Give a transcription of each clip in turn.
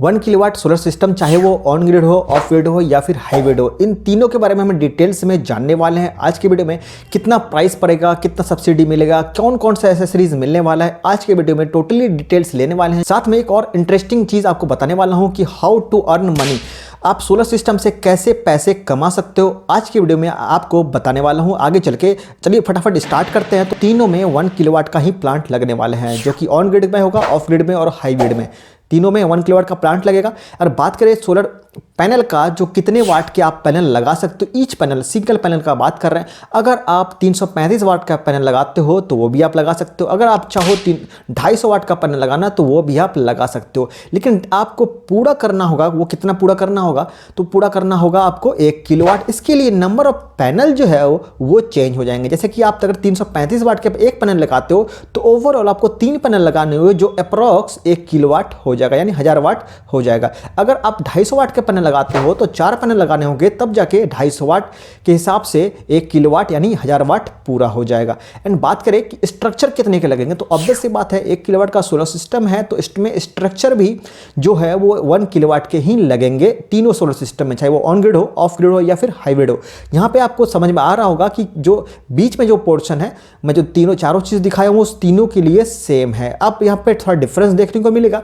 1 kilowatt solar system, चाहे वो on grid हो, ऑफ ग्रिड हो या फिर हाइब्रिड हो, इन तीनों के बारे में हम डिटेल्स में जानने वाले हैं आज के वीडियो में। कितना प्राइस पड़ेगा, कितना सब्सिडी मिलेगा, कौन कौन सा एसेसरीज मिलने वाला है, आज के वीडियो में टोटली डिटेल्स लेने वाले हैं। साथ में एक और इंटरेस्टिंग चीज़ आपको बताने वाला हूँ कि हाउ टू अर्न मनी, आप सोलर सिस्टम से कैसे पैसे कमा सकते हो, आज की वीडियो में आपको बताने वाला हूं आगे चल के। चलिए फटाफट स्टार्ट करते हैं। तो तीनों में 1 किलोवाट का ही प्लांट लगने वाले हैं, जो कि ऑन ग्रिड में होगा, ऑफ ग्रिड में और हाइब्रिड में, तीनों में 1 किलोवाट का प्लांट लगेगा। और बात करें सोलर पैनल का, जो कितने वाट के आप पैनल लगा सकते हो, ईच पैनल, सिंगल पैनल का बात कर रहे हैं। अगर आप 335 वाट का पैनल लगाते हो तो वो भी आप लगा सकते हो। अगर आप चाहो 250 वाट का पैनल लगाना तो वो भी आप लगा सकते हो। लेकिन आपको पूरा करना होगा, वो कितना पूरा करना होगा, तो पूरा करना होगा आपको 1 किलोवाट। इसके लिए नंबर ऑफ पैनल जो है वो चेंज हो जाएंगे। जैसे कि आप अगर 335 वाट के एक पैनल लगाते हो तो ओवरऑल आपको 3 पैनल लगाने हुए, जो अप्रॉक्स 1 किलोवाट हो जाएगा, यानी 1000 वाट हो जाएगा। अगर आप 250 वाट के पैनल लगाते हो तो 4 पैनल लगाने होंगे, तब जाके 250 वाट के हिसाब से 1 किलोवाट यानी 1000 वाट पूरा हो जाएगा। एंड बात करें कि स्ट्रक्चर कितने के लगेंगे, तो ऑब्वियस सी बात है 1 किलोवाट का सोलर सिस्टम है तो इसमें स्ट्रक्चर भी जो है वो 1 किलोवाट के ही लगेंगे तीनों सोलर सिस्टम में, चाहे वो ऑन ग्रिड हो, ऑफ ग्रिड हो या फिर हाइब्रिड हो। यहाँ पे आपको समझ में आ रहा होगा कि जो बीच में जो पोर्शन है, मैं जो तीनों चारों चीज़ दिखाया हूँ उस तीनों के लिए सेम है। अब यहाँ पे थोड़ा डिफरेंस देखने को मिलेगा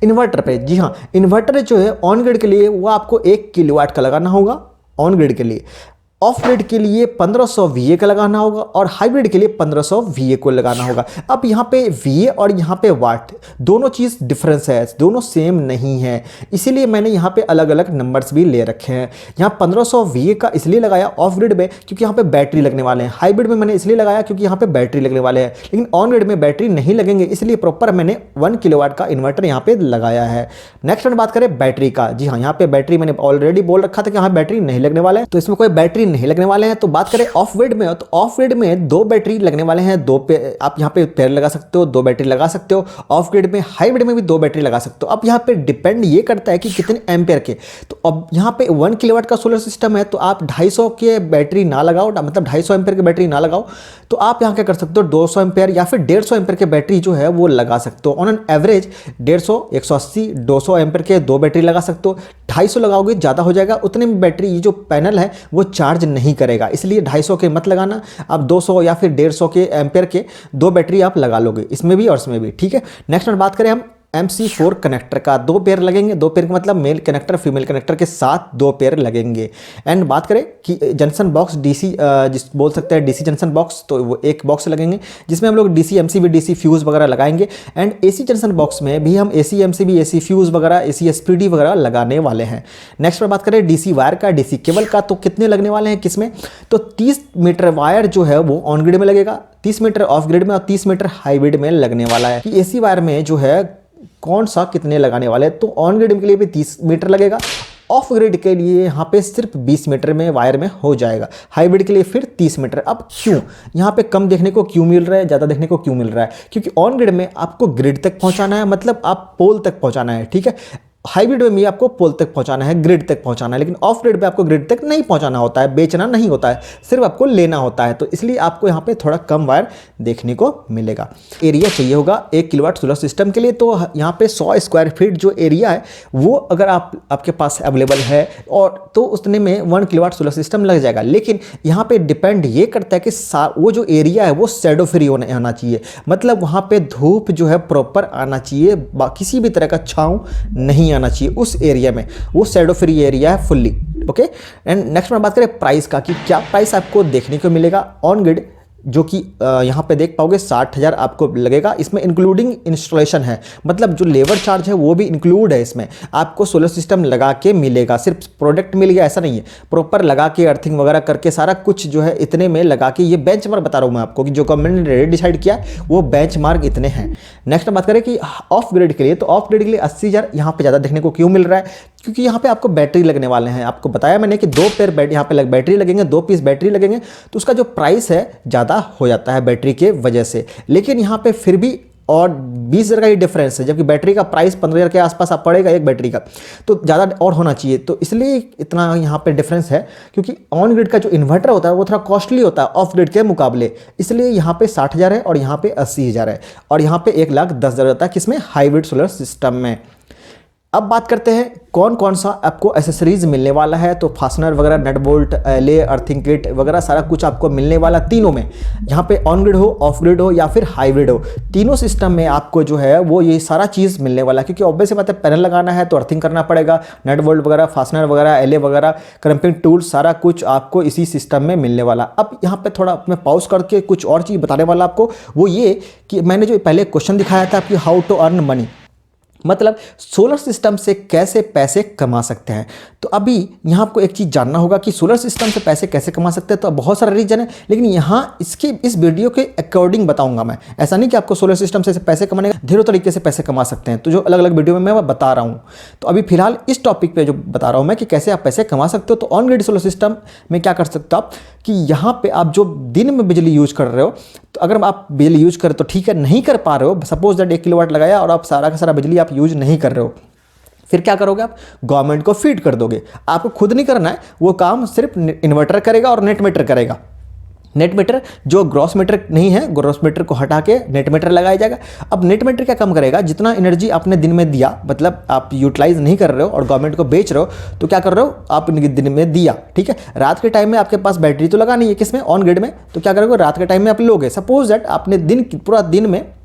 इन्वर्टर पे। जी हाँ, इन्वर्टर जो है ऑन ग्रिड के लिए वो आपको 1 किलोवाट का लगाना होगा ऑन ग्रिड के लिए, ऑफ ग्रिड के लिए 1500 VA का लगाना होगा और हाइब्रिड के लिए 1500 VA को लगाना होगा। अब यहाँ पे VA और यहाँ पे वाट दोनों चीज़ डिफरेंस है, दोनों सेम नहीं है, इसीलिए मैंने यहाँ पे अलग अलग नंबर्स भी ले रखे हैं। यहाँ 1500 VA का इसलिए लगाया ऑफ ग्रिड में क्योंकि यहाँ पे बैटरी लगने वाले हैं, हाइब्रिड में मैंने इसलिए लगाया क्योंकि यहाँ पे बैटरी लगने वाले हैं, लेकिन ऑन ग्रिड में बैटरी नहीं लगेंगे, इसलिए प्रॉपर मैंने 1 किलोवाट का इन्वर्टर यहाँ पे लगाया है। नेक्स्ट बात करें बैटरी का। जी हाँ, यहाँ पे बैटरी मैंने ऑलरेडी बोल रखा था कि यहाँ बैटरी नहीं लगने वाला है, तो इसमें कोई बैटरी नहीं लगने वाले हैं। तो बात करें ऑफ ग्रिड में, तो ऑफ ग्रिड में 2 बैटरी लगने वाले हैं, 2 पे आप यहाँ पे पेयर लगा सकते हो, 2 बैटरी लगा सकते हो ऑफ ग्रिड में। हाइब्रिड में भी 2 बैटरी लगा सकते हो। अब यहाँ पे डिपेंड ये करता है कि कितने एम्पेयर के। तो अब यहाँ पे 1 किलोवाट का सोलर सिस्टम है तो आप 250 के बैटरी ना लगाओ, मतलब 250 एम्पेयर की बैटरी ना लगाओ, तो आप यहाँ क्या कर सकते हो 200 एम्पेयर या फिर 150 एम्पेयर के बैटरी जो है वो लगा सकते हो। ऑन एन एवरेज 150, 180, 200 एम्पेयर के 2 बैटरी लगा सकते हो। 250 लगाओगे ज़्यादा हो जाएगा, उतने में बैटरी ये जो पैनल है वो चार्ज नहीं करेगा, इसलिए 250 के मत लगाना, आप 200 या फिर 150 के एम्पेयर के 2 बैटरी आप लगा लोगे, इसमें भी और इसमें भी, ठीक है। नेक्स्ट बात करें हम MC4 कनेक्टर का, 2 पेयर लगेंगे, 2 पेयर का मतलब मेल कनेक्टर फीमेल कनेक्टर के साथ 2 पेयर लगेंगे। एंड बात करें कि जंक्शन बॉक्स DC जिस बोल सकते हैं DC जंक्शन बॉक्स, तो वो एक बॉक्स लगेंगे जिसमें हम लोग DC MCB DC फ्यूज़ वगैरह लगाएंगे। एंड AC जंक्शन बॉक्स में भी हम AC MCB AC फ्यूज़ वगैरह AC SPD वगैरह लगाने वाले हैं। नेक्स्ट पर बात करें DC वायर का, DC केबल का, तो कितने लगने वाले हैं किसमें, तो 30 मीटर वायर जो है वो ऑन ग्रिड में लगेगा, 30 मीटर ऑफ ग्रिड में और 30 मीटर हाइब्रिड में लगने वाला है। कि AC वायर में जो है कौन सा कितने लगाने वाले हैं, तो ऑन ग्रिड के लिए भी 30 मीटर लगेगा, ऑफ ग्रिड के लिए यहाँ पे सिर्फ 20 मीटर में वायर में हो जाएगा, हाइब्रिड के लिए फिर 30 मीटर। अब क्यों यहाँ पे कम देखने को क्यों मिल रहा है, ज़्यादा देखने को क्यों मिल रहा है, क्योंकि ऑन ग्रिड में आपको ग्रिड तक पहुँचाना है, मतलब आप पोल तक पहुँचाना है, ठीक है। हाइब्रिड में भी आपको पोल तक पहुंचाना है, ग्रिड तक पहुंचाना है, लेकिन ऑफ ग्रिड पे आपको ग्रिड तक नहीं पहुंचाना होता है, बेचना नहीं होता है, सिर्फ आपको लेना होता है। तो इसलिए आपको यहाँ पे थोड़ा कम वायर देखने को मिलेगा। एरिया चाहिए होगा 1 किलोवाट सोलर सिस्टम के लिए, तो यहाँ पे 100 स्क्वायर फीट जो एरिया है वो अगर आपके पास अवेलेबल है और तो उतने में 1 किलोवाट सोलर सिस्टम लग जाएगा। लेकिन यहाँ पे डिपेंड ये करता है कि वो जो एरिया है वो शैडो फ्री होना चाहिए, मतलब वहाँ पे धूप जो है प्रॉपर आना चाहिए, किसी भी तरह का छाँव नहीं आना चाहिए उस एरिया में, वो शैडो फ्री एरिया है फुल्ली, ओके। एंड नेक्स्ट में बात करें प्राइस का, कि क्या प्राइस आपको देखने को मिलेगा ऑन ग्रिड, जो कि यहाँ पे देख पाओगे 60,000 आपको लगेगा, इसमें इंक्लूडिंग इंस्टॉलेशन है, मतलब जो लेबर चार्ज है वो भी इंक्लूड है इसमें। आपको सोलर सिस्टम लगा के मिलेगा, सिर्फ प्रोडक्ट मिल गया ऐसा नहीं है, प्रॉपर लगा के अर्थिंग वगैरह करके सारा कुछ जो है इतने में लगा के, ये बेंचमार्क बता रहा हूँ मैं आपको कि जो गवर्नमेंट ने रेट डिसाइड किया वो बेंचमार्क इतने हैं। नेक्स्ट बात करें कि ऑफ ग्रिड के लिए, तो ऑफ ग्रिड के लिए 80,000 यहाँ पे ज़्यादा देखने को क्यों मिल रहा है, क्योंकि यहाँ पे आपको बैटरी लगने वाले हैं। आपको बताया मैंने कि 2 पेयर यहाँ पे बैटरी लगेंगे, 2 पीस बैटरी लगेंगे, तो उसका जो प्राइस है ज़्यादा हो जाता है बैटरी के वजह से। लेकिन यहाँ पे फिर भी और 20,000 का ही डिफरेंस है, जबकि बैटरी का प्राइस 15,000 के आसपास आप पड़ेगा एक बैटरी का, तो ज़्यादा और होना चाहिए। तो इसलिए इतना यहाँ पे डिफरेंस है, क्योंकि ऑन ग्रिड का जो इन्वर्टर होता है वो थोड़ा कॉस्टली होता है ऑफ ग्रिड के मुकाबले, इसलिए यहाँ पे 60,000 है और यहाँ पे 80,000 है, और यहाँ पे 1,10,000 होता है किसमें, हाइब्रिड सोलर सिस्टम में। अब बात करते हैं कौन कौन सा आपको एसेसरीज मिलने वाला है। तो फास्टनर वगैरह, नट बोल्ट, एले, अर्थिंग किट वगैरह सारा कुछ आपको मिलने वाला तीनों में, यहाँ पे ऑन ग्रिड हो, ऑफ ग्रिड हो या फिर हाइब्रिड हो, तीनों सिस्टम में आपको जो है वो ये सारा चीज़ मिलने वाला है। क्योंकि ऑब्वियस बात है, पैनल लगाना है तो अर्थिंग करना पड़ेगा, नट बोल्ट वगैरह, फास्टनर वगैरह, एले वगैरह, क्रम्पिंग टूल, सारा कुछ आपको इसी सिस्टम में मिलने वाला। अब यहाँ पे थोड़ा मैं पॉज करके कुछ और चीज़ बताने वाला आपको, वो ये कि मैंने जो पहले क्वेश्चन दिखाया था आपकी, हाउ टू अर्न मनी, मतलब सोलर सिस्टम से कैसे पैसे कमा सकते हैं। तो अभी यहाँ आपको एक चीज़ जानना होगा कि सोलर सिस्टम से पैसे कैसे कमा सकते हैं। तो बहुत सारा रीजन है, लेकिन यहाँ इस वीडियो के अकॉर्डिंग बताऊंगा मैं। ऐसा नहीं कि आपको सोलर सिस्टम से पैसे कमाने का ढेरों तरीके से पैसे कमा सकते हैं, तो जो अलग अलग वीडियो में मैं बता रहा हूँ। तो अभी फिलहाल इस टॉपिक पर जो बता रहा हूँ मैं कि कैसे आप पैसे कमा सकते हो। तो ऑन ग्रिड सोलर सिस्टम में क्या कर सकते हो आप कि यहाँ पे आप जो दिन में बिजली यूज कर रहे हो, तो अगर आप बिजली यूज करें तो ठीक है, नहीं कर पा रहे हो, सपोज दैट 1 किलोवाट लगाया और आप सारा का सारा बिजली आप यूज नहीं कर रहे हो, फिर क्या करोगे आप? गवर्नमेंट को फीड कर दोगे। आपको खुद नहीं करना है, वो काम सिर्फ इन्वर्टर करेगा और नेट मीटर करेगा। नेट मीटर जो ग्रॉस मीटर नहीं है, ग्रॉस मीटर को हटा के नेट मीटर लगाया जाएगा। अब नेट मीटर क्या काम करेगा? जितना एनर्जी आपने दिन में दिया, मतलब आप यूटिलाइज नहीं कर रहे हो और गवर्नमेंट को बेच रहे हो, तो क्या कर रहे हो आप? दिन में दिया, ठीक है। रात के टाइम में आपके पास बैटरी तो लगा नहीं है, किसमें? ऑन ग्रिड में। तो क्या करोगे? रात के टाइम में आप लोगे, सपोज दैट आपने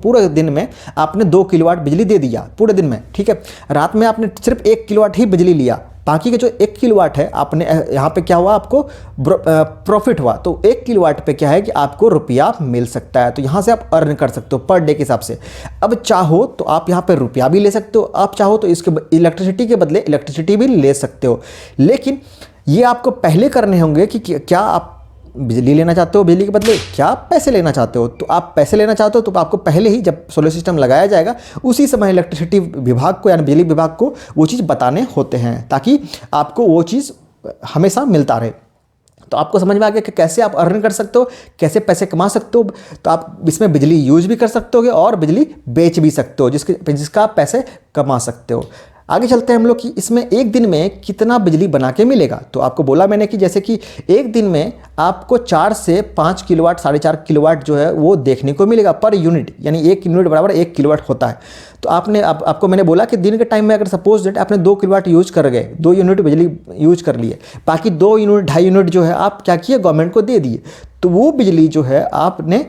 पूरे दिन में आपने 2 किलोवाट बिजली दे दिया पूरे दिन में, ठीक है। रात में आपने सिर्फ 1 किलोवाट ही बिजली लिया, बाकी के जो 1 किलोवाट है आपने यहाँ पे क्या हुआ? आपको प्रॉफिट हुआ। तो 1 किलोवाट पे क्या है कि आपको रुपया मिल सकता है। तो यहाँ से आप अर्न कर सकते हो पर डे के हिसाब से। अब चाहो तो आप यहाँ पे रुपया भी ले सकते हो, आप चाहो तो इसके इलेक्ट्रिसिटी के बदले इलेक्ट्रिसिटी भी ले सकते हो। लेकिन ये आपको पहले करने होंगे कि क्या आप बिजली लेना चाहते हो, बिजली के बदले क्या आप पैसे लेना चाहते हो। तो आप पैसे लेना चाहते हो तो आपको पहले ही, जब सोलर सिस्टम लगाया जाएगा उसी समय इलेक्ट्रिसिटी विभाग को यानी बिजली विभाग को वो चीज़ बताने होते हैं, ताकि आपको वो चीज़ हमेशा मिलता रहे। तो आपको समझ में आ गया कि कैसे आप अर्न कर सकते हो, कैसे पैसे कमा सकते हो। तो आप इसमें बिजली यूज भी कर सकते हो और बिजली बेच भी सकते हो, जिसका आप पैसे कमा सकते हो। आगे चलते हैं हम लोग कि इसमें एक दिन में कितना बिजली बना के मिलेगा। तो आपको बोला मैंने कि जैसे कि एक दिन में आपको 4 से 5 किलोवाट, 4.5 किलोवाट जो है वो देखने को मिलेगा पर यूनिट, यानी 1 यूनिट बराबर 1 किलोवाट होता है। तो आपको मैंने बोला कि दिन के टाइम में अगर सपोज दैट आपने 2 किलोवाट यूज कर गए, 2 यूनिट बिजली यूज कर लिए, बाकी 2 यूनिट 2.5 यूनिट जो है आप क्या किए? गवर्नमेंट को दे दिए। तो वो बिजली जो है आपने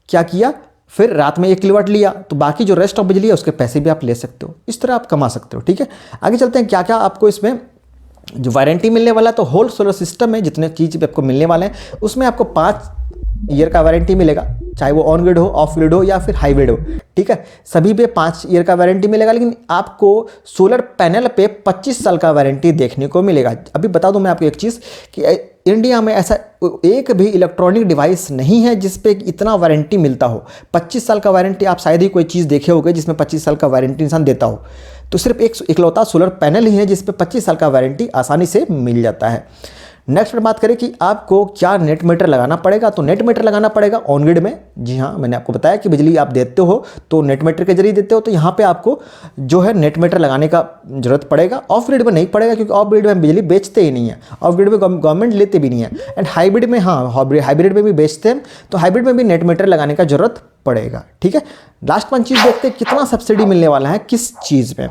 क्या किया? फिर रात में 1 किलोवाट लिया, तो बाकी जो रेस्ट ऑफ बिजली है उसके पैसे भी आप ले सकते हो। इस तरह आप कमा सकते हो, ठीक है। आगे चलते हैं क्या क्या आपको इसमें जो वारंटी मिलने वाला है। तो होल सोलर सिस्टम में जितने चीज़ आपको मिलने वाले हैं उसमें आपको 5 ईयर का वारंटी मिलेगा, चाहे वो ऑन ग्रिड हो, ऑफ ग्रिड हो या फिर हाइब्रिड हो, ठीक है। सभी पे 5 ईयर का वारंटी मिलेगा, लेकिन आपको सोलर पैनल पे 25 साल का वारंटी देखने को मिलेगा। अभी बता दूं मैं आपको एक चीज़ कि इंडिया में ऐसा एक भी इलेक्ट्रॉनिक डिवाइस नहीं है जिस पे इतना वारंटी मिलता हो। 25 साल का वारंटी आप शायद ही कोई चीज़ देखे होगे जिसमें 25 साल का वारंटी इंसान देता हो। तो सिर्फ इकलौता सोलर पैनल ही है जिस पे 25 साल का वारंटी आसानी से मिल जाता है। नेक्स्ट बात करें कि आपको क्या नेट मीटर लगाना पड़ेगा। तो नेट मीटर लगाना पड़ेगा ऑन ग्रिड में। जी हाँ, मैंने आपको बताया कि बिजली आप देते हो तो नेट मीटर के जरिए देते हो, तो यहाँ पे आपको जो है नेट मीटर लगाने का जरूरत पड़ेगा। ऑफ ग्रिड में नहीं पड़ेगा, क्योंकि ऑफ ग्रिड में बिजली बेचते ही नहीं है, ऑफ ग्रिड में गवर्नमेंट लेते भी नहीं है। एंड हाइब्रिड में, हाँ, हाइब्रिड में भी बेचते हैं, तो हाइब्रिड में भी नेट मीटर लगाने का जरूरत पड़ेगा, ठीक है। लास्ट वन चीज़ देखते हैं कितना सब्सिडी मिलने वाला है किस चीज़ में।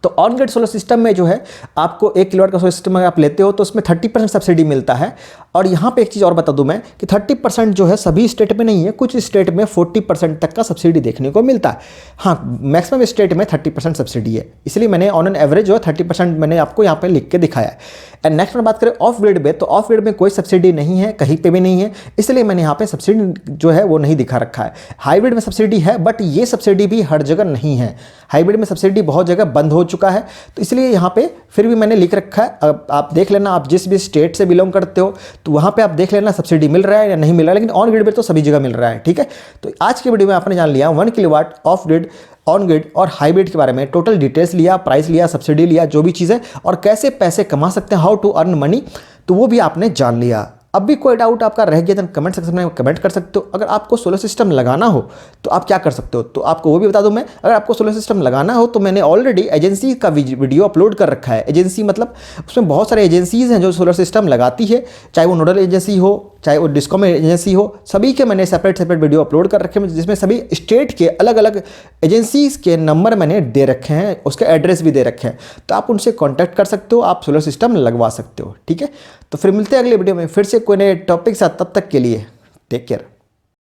तो ऑन ग्रिड सोलर सिस्टम में जो है आपको 1 किलोवाट का सोलर सिस्टम अगर आप लेते हो तो उसमें 30% सब्सिडी मिलता है। और यहाँ पे एक चीज़ और बता दूं मैं कि 30% जो है सभी स्टेट में नहीं है, कुछ स्टेट में 40% तक का सब्सिडी देखने को मिलता है। हाँ, मैक्सिमम स्टेट में 30% सब्सिडी है, इसलिए मैंने ऑन एन एवरेज जो है 30% मैंने आपको यहाँ पे लिख के दिखाया है। एंड नेक्स्ट में बात करें ऑफ ग्रिड में, तो ऑफ ग्रिड में कोई सब्सिडी नहीं है, कहीं पे भी नहीं है, इसलिए मैंने यहाँ पे सब्सिडी जो है वो नहीं दिखा रखा है। हाइब्रिड में सब्सिडी है, बट ये सब्सिडी भी हर जगह नहीं है। हाइब्रिड में सब्सिडी बहुत जगह बंद हो चुका है, तो इसलिए यहाँ पे फिर भी मैंने लिख रखा है। अब आप देख लेना, आप जिस भी स्टेट से बिलोंग करते हो तो वहाँ पे आप देख लेना सब्सिडी मिल रहा है या नहीं मिल रहा है, लेकिन ऑन ग्रिड में तो सभी जगह मिल रहा है, ठीक है। तो आज की वीडियो में आपने जान लिया 1 kilowatt, of grid, on grid और हाइब्रिड के बारे में टोटल डिटेल्स लिया, प्राइस लिया, सब्सिडी लिया, जो भी चीज़ है, और कैसे पैसे कमा सकते हैं, हाउ टू अर्न मनी, तो वो भी आपने जान लिया। अब भी कोई डाउट आपका रह गया तो कमेंट सेक्शन में कमेंट कर सकते हो। अगर आपको सोलर सिस्टम लगाना हो तो आप क्या कर सकते हो, तो आपको वो भी बता दूं मैं। अगर आपको सोलर सिस्टम लगाना हो तो मैंने ऑलरेडी एजेंसी का वीडियो अपलोड कर रखा है। एजेंसी मतलब उसमें बहुत सारे एजेंसीज हैं जो सोलर सिस्टम लगाती है, चाहे वो नोडल एजेंसी हो, चाहे वो डिस्कॉम एजेंसी हो, सभी के मैंने सेपरेट वीडियो अपलोड कर रखे हैं, जिसमें सभी स्टेट के अलग अलग एजेंसीज के नंबर मैंने दे रखे हैं, उसके एड्रेस भी दे रखे हैं, तो आप उनसे कांटेक्ट कर सकते हो, आप सोलर सिस्टम लगवा सकते हो। ठीक है, तो फिर मिलते हैं अगले वीडियो में फिर से कोई नए टॉपिक साथ, तब तक के लिए टेक केयर।